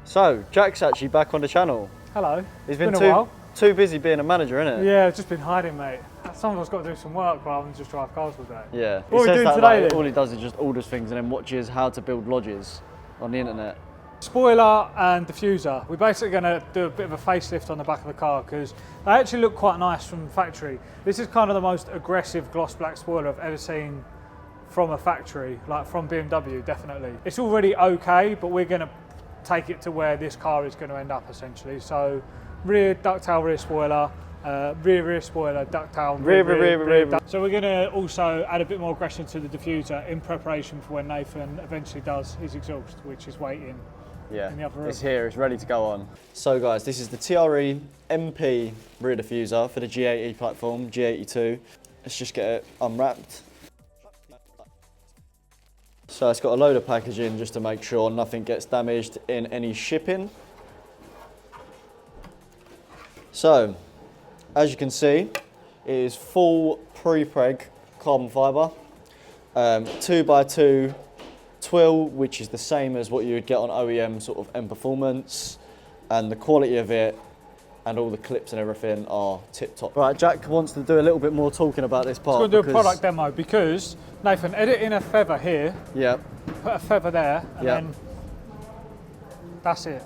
So, Jack's actually back on the channel. Hello. He's been a while. too busy being a manager, innit? Yeah, I've just been hiding, mate. Some of us got to do some work rather than just drive cars all day. Yeah. What are we doing today then? All he does is just orders things and then watches how to build lodges on the internet. Spoiler and diffuser. We're basically going to do a bit of a facelift on the back of the car because they actually look quite nice from the factory. This is kind of the most aggressive gloss black spoiler I've ever seen from a factory, like from BMW, definitely. It's already okay, but we're going to take it to where this car is going to end up essentially. So rear ducktail rear spoiler, rear spoiler, ducktail rear. So we're going to also add a bit more aggression to the diffuser in preparation for when Nathan eventually does his exhaust, which is waiting. Yeah, in the other room. It's here, it's ready to go on. So guys, this is the TRE MP rear diffuser for the G80 platform, G82. Let's just get it unwrapped. So it's got a load of packaging just to make sure nothing gets damaged in any shipping. So, as you can see, it is full pre-preg carbon fibre, 2x2 twill, which is the same as what you would get on OEM sort of M Performance, and the quality of it and all the clips and everything are tip top. Right, Jack wants to do a little bit more talking about this part. We're going to do a product demo because, Nathan, edit in a feather here, yep. Put a feather there, and then that's it.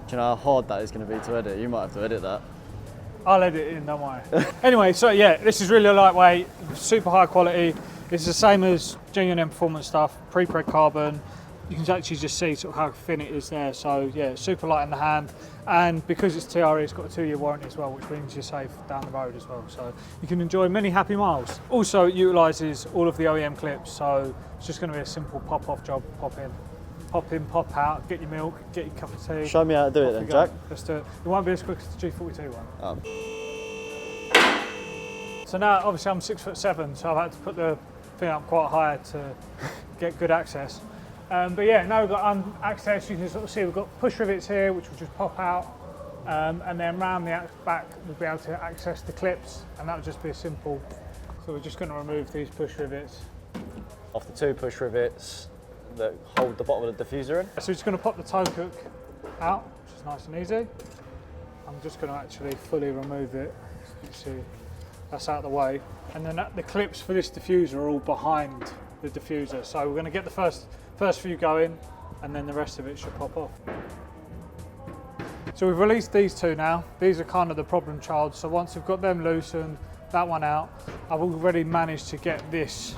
Do you know how hard that is going to be to edit? You might have to edit that. I'll edit it in, don't worry. Anyway, so yeah, this is really lightweight, super high quality. It's the same as genuine performance stuff, pre-preg carbon. You can actually just see sort of how thin it is there. So yeah, super light in the hand. And because it's TRE, it's got a 2-year warranty as well, which means you're safe down the road as well. So you can enjoy many happy miles. Also, it utilises all of the OEM clips. So it's just going to be a simple pop-off job, pop in, pop out, get your milk, get your cup of tea. Show me how to do it then, Jack. Let's do it. It won't be as quick as the G42 one. So now, obviously I'm 6'7", so I've had to put the thing up quite high to get good access. But yeah, now we've got access. You can sort of see we've got push rivets here, which will just pop out, and then round the back we'll be able to access the clips, and that'll just be a simple. So we're just going to remove these push rivets. Off the 2 push rivets that hold the bottom of the diffuser in. So we're just going to pop the toe hook out, which is nice and easy. I'm just going to actually fully remove it. So you can see that's out of the way, and then the clips for this diffuser are all behind the diffuser. So we're going to get the first few going, and then the rest of it should pop off. So we've released these 2 now. These are kind of the problem child. So once we've got them loosened, that one out, I've already managed to get this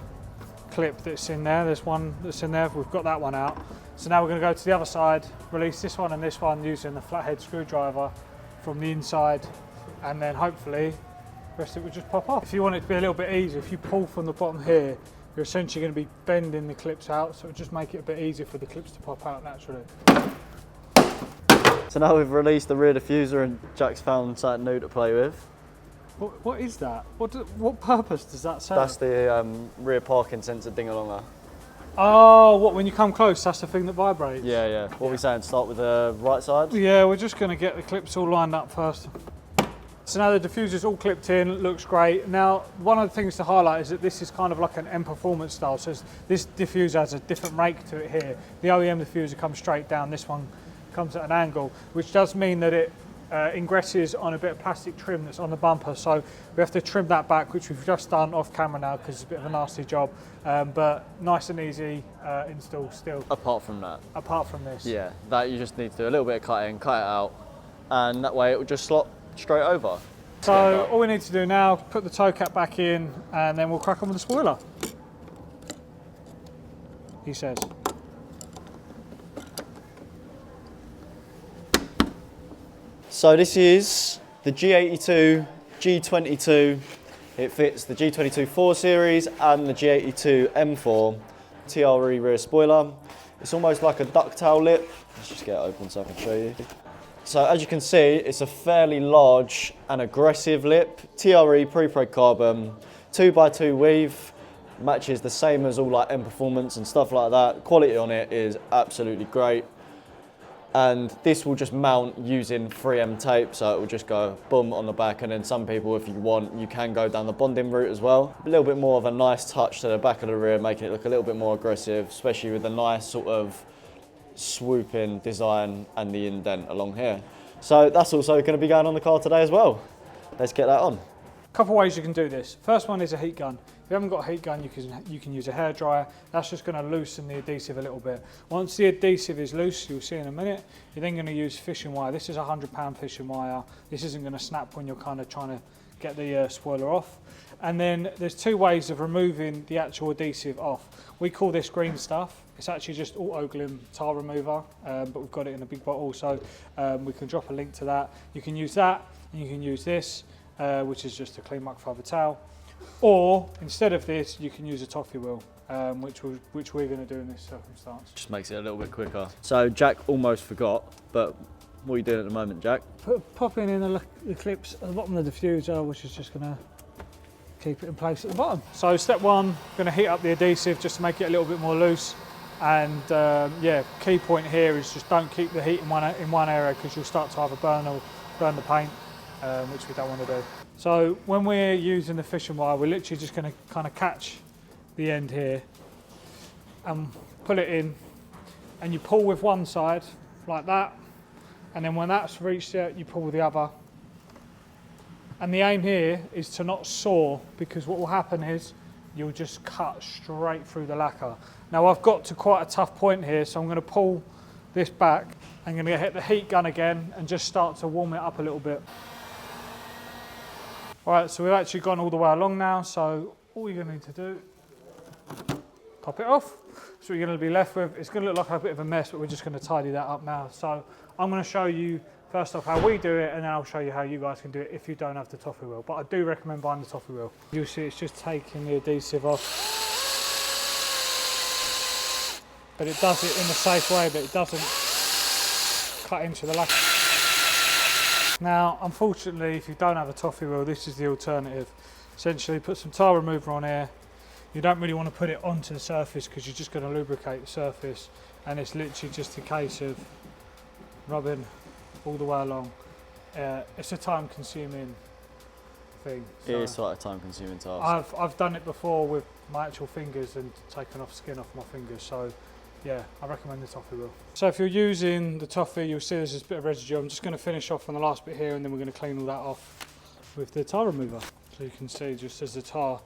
clip that's in there. There's one that's in there. We've got that one out. So now we're going to go to the other side, release this one and this one using the flathead screwdriver from the inside, and then hopefully the rest of it will just pop off. If you want it to be a little bit easier, if you pull from the bottom here, you're essentially going to be bending the clips out, so it'll just make it a bit easier for the clips to pop out naturally. So now we've released the rear diffuser and Jack's found something new to play with. What is that? What purpose does that serve? That's the rear parking sensor ding-alonger. Oh, what, when you come close, that's the thing that vibrates? Yeah, yeah. What are we saying, start with the right side? Yeah, we're just going to get the clips all lined up first. So now the diffuser's all clipped in, it looks great. Now, one of the things to highlight is that this is kind of like an M Performance style. So this diffuser has a different rake to it here. The OEM diffuser comes straight down, this one comes at an angle, which does mean that it ingresses on a bit of plastic trim that's on the bumper. So we have to trim that back, which we've just done off camera now because it's a bit of a nasty job. But nice and easy install still. Apart from that? Apart from this. Yeah, that you just need to do a little bit of cutting, cut it out, and that way it will just slot straight over. So all we need to do now, put the toe cap back in, and then we'll crack on with the spoiler, he says. So this is the G82 G22. It fits the G22 4 Series and the G82 M4 TRE rear spoiler. It's almost like a ducktail lip. Let's just get it open so I can show you. So as you can see, it's a fairly large and aggressive lip. TRE pre-preg carbon, 2x2 weave, matches the same as all like M Performance and stuff like that. Quality on it is absolutely great. And this will just mount using 3M tape, so it will just go boom on the back, and then some people, if you want, you can go down the bonding route as well. A little bit more of a nice touch to the back of the rear, making it look a little bit more aggressive, especially with the nice sort of swooping design and the indent along here. So that's also going to be going on the car today as well. Let's get that on. Couple ways you can do this. First one is a heat gun. If you haven't got a heat gun, you can use a hairdryer. That's just going to loosen the adhesive a little bit. Once the adhesive is loose, you'll see in a minute, you're then going to use fishing wire. This is a 100-pound fishing wire. This isn't going to snap when you're kind of trying to get the spoiler off. And then there's two ways of removing the actual adhesive off. We call this green stuff. It's actually just auto glue tar remover, but we've got it in a big bottle, so we can drop a link to that. You can use that, and you can use this, which is just a clean microfiber towel. Or instead of this, you can use a toffee wheel, which we're going to do in this circumstance. Just makes it a little bit quicker. So Jack almost forgot, but what are you doing at the moment, Jack? Popping in the clips at the bottom of the diffuser, which is just going to keep it in place at the bottom. So step one, going to heat up the adhesive just to make it a little bit more loose. And yeah, key point here is just don't keep the heat in one area, because you'll start to either burn the paint, which we don't want to do. So when we're using the fishing wire, we're literally just going to kind of catch the end here and pull it in, and you pull with one side like that, and then when that's reached it, you pull with the other. And the aim here is to not saw, because what will happen is you'll just cut straight through the lacquer. Now I've got to quite a tough point here, so I'm going to pull this back. I'm going to hit the heat gun again and just start to warm it up a little bit. All right, so we've actually gone all the way along now, so all you're going to need to do, pop it off. So what you're going to be left with, it's going to look like a bit of a mess, but we're just going to tidy that up now. So I'm going to show you first off how we do it, and then I'll show you how you guys can do it if you don't have the toffee wheel. But I do recommend buying the toffee wheel. You'll see it's just taking the adhesive off. But it does it in a safe way, but it doesn't cut into the lacquer. Now, unfortunately, if you don't have a toffee wheel, this is the alternative. Essentially, put some tar remover on here. You don't really want to put it onto the surface, because you're just going to lubricate the surface, and it's literally just a case of rubbing all the way along. It's a time-consuming thing. So It is quite a time-consuming task. I've done it before with my actual fingers and taken off skin off my fingers, so yeah, I recommend the toffee wheel. So if you're using the toffee, you'll see there's this bit of residue. I'm just going to finish off on the last bit here, and then we're going to clean all that off with the tar remover. So you can see, just as the tar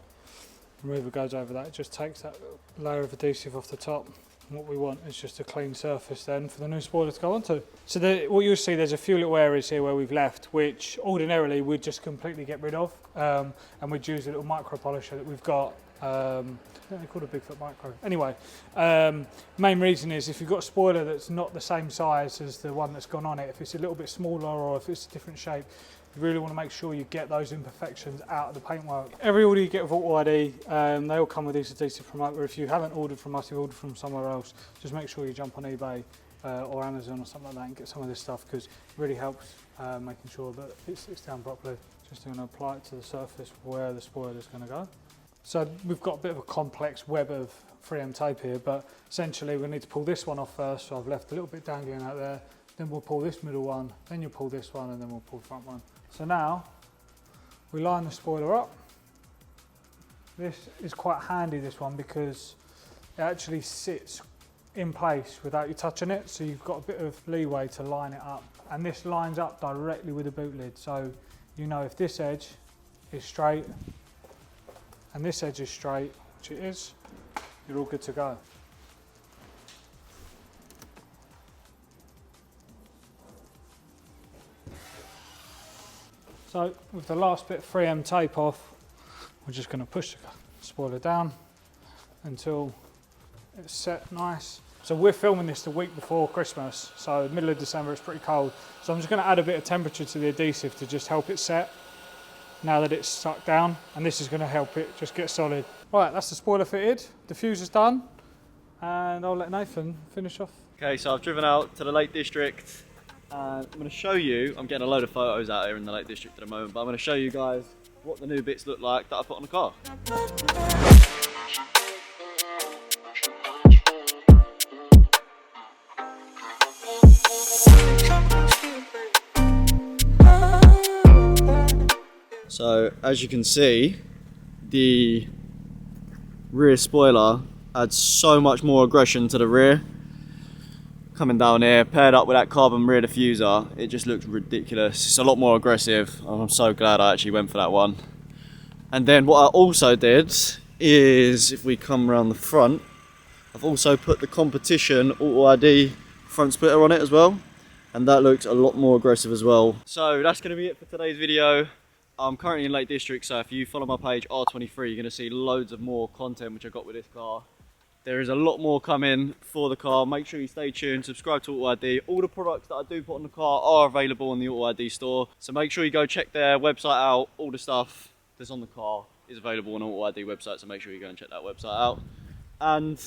remover goes over that, it just takes that layer of adhesive off the top. And what we want is just a clean surface then for the new spoiler to go onto. So what you'll see, there's a few little areas here where we've left, which ordinarily we'd just completely get rid of, and we'd use a little micro polisher that we've got. I think they're called a Bigfoot Micro. Anyway, main reason is if you've got a spoiler that's not the same size as the one that's gone on it, if it's a little bit smaller or if it's a different shape, you really want to make sure you get those imperfections out of the paintwork. Every order you get with AUTOID, they all come with these adhesive from us. If you haven't ordered from us, you've ordered from somewhere else, just make sure you jump on eBay or Amazon or something like that and get some of this stuff, because it really helps making sure that it sits down properly. Just going to apply it to the surface where the spoiler is going to go. So we've got a bit of a complex web of 3M tape here, but essentially we need to pull this one off first, so I've left a little bit dangling out there. Then we'll pull this middle one, then you'll pull this one, and then we'll pull the front one. So now we line the spoiler up. This is quite handy, this one, because it actually sits in place without you touching it, so you've got a bit of leeway to line it up. And this lines up directly with the boot lid, so you know if this edge is straight and this edge is straight, which it is, you're all good to go. So with the last bit of 3M tape off, we're just going to push the spoiler down until it's set nice. So we're filming this the week before Christmas, so middle of December, it's pretty cold. So I'm just going to add a bit of temperature to the adhesive to just help it set now that it's stuck down, and this is going to help it just get solid. Right, that's the spoiler fitted, diffuser's done, and I'll let Nathan finish off. Okay, so I've driven out to the Lake District, and I'm going to show you, I'm getting a load of photos out here in the Lake District at the moment, but I'm going to show you guys what the new bits look like that I put on the car. So as you can see, the rear spoiler adds so much more aggression to the rear. coming down here, paired up with that carbon rear diffuser, it just looks ridiculous. It's a lot more aggressive. I'm so glad I actually went for that one. And then what I also did is, if we come around the front, I've also put the competition Auto ID front splitter on it as well, and that looks a lot more aggressive as well. So that's going to be it for today's video. I'm currently in Lake District, so if you follow my page R23, you're going to see loads of more content which I got with this car. There is a lot more coming for the car. Make sure you stay tuned, subscribe to Auto ID. All the products that I do put on the car are available on the Auto ID store, so make sure you go check their website out. All the stuff that's on the car is available on the Auto ID website, so make sure you go and check that website out. And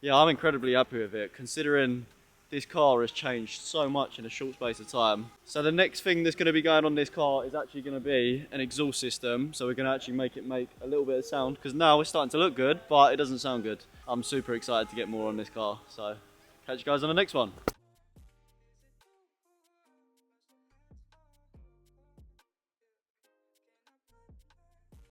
yeah, I'm incredibly happy with it, considering this car has changed so much in a short space of time. So the next thing that's going to be going on this car is actually going to be an exhaust system. So we're going to actually make it make a little bit of sound, because now it's starting to look good, but it doesn't sound good. I'm super excited to get more on this car. So catch you guys on the next one.